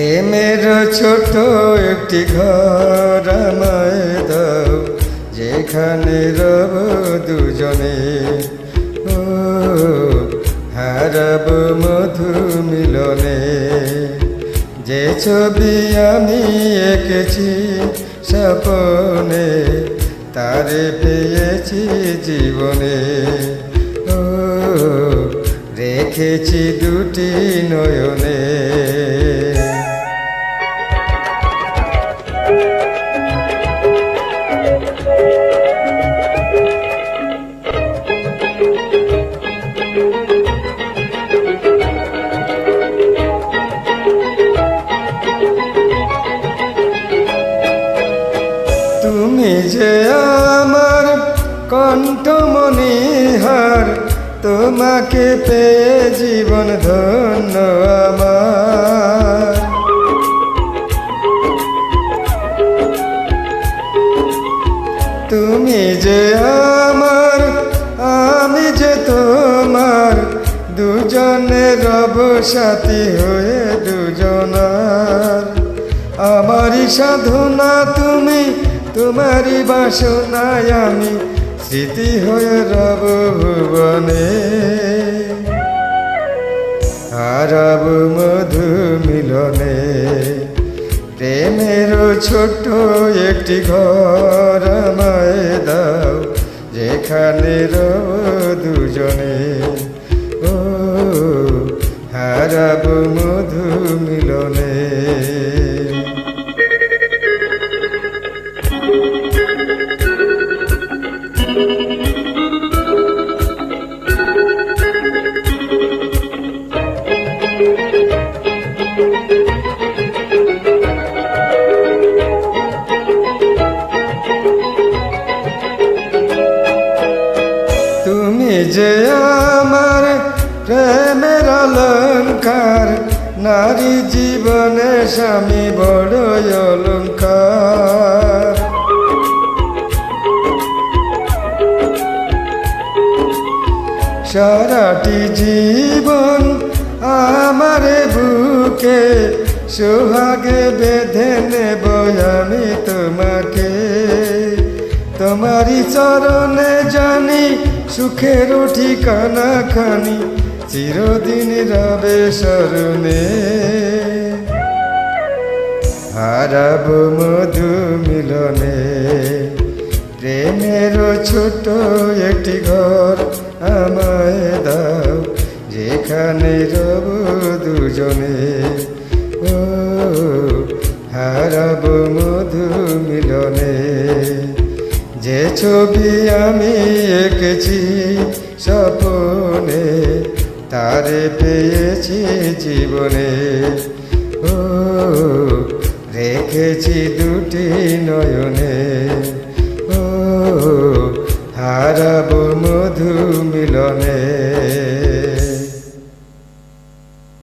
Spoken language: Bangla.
প্রেমের ছোট একটি ঘর আমায় দাও, যেখানে রব দুজনে। ও হারাব মধু মিলনে। যে ছবি আমি এঁকেছি স্বপনে, তারে পেয়েছি জীবনে। ও রেখেছি দুটি নয়নে। তুমি যে আমার কণ্ঠমণিহার, তোমাকে পেয়ে জীবন ধন্য আমার। তুমি যে আমার, আমি যে তোমার, দুজনে রব সাথী হয়ে দুজনার। আমারই সাধনা তুমি, তোমারই বাসনায় আমি, স্মৃতি হয়ে রব ভুবনে। হারাব মধু মিলনে। প্রেমের ছোট্ট একটি ঘর আমায় দাও, যেখানে রব দুজনে। ও হারাব মধু মিলনে। তুমি যে আমার প্রেমের অলঙ্কার, নারী জীবনে স্বামী বড় অলঙ্কার। সারাটি জীবন আমার বুকে সোহাগে বেঁধে নেব আমি তোমাকে। তোমারই চরণে জানি সুখের ঠিকানা খানি, চিরদিন রবে স্মরণে। হারাব মধু মিলনে। প্রেমের ছোট একটি ঘর আমায় দাও, যেখানে রব দুজনে। ও হারাব মধু মিলনে। যে ছবি আমি এঁকেছি স্বপনে, তারে পেয়েছি জীবনে। ও রেখেছি দুটি নয়নে।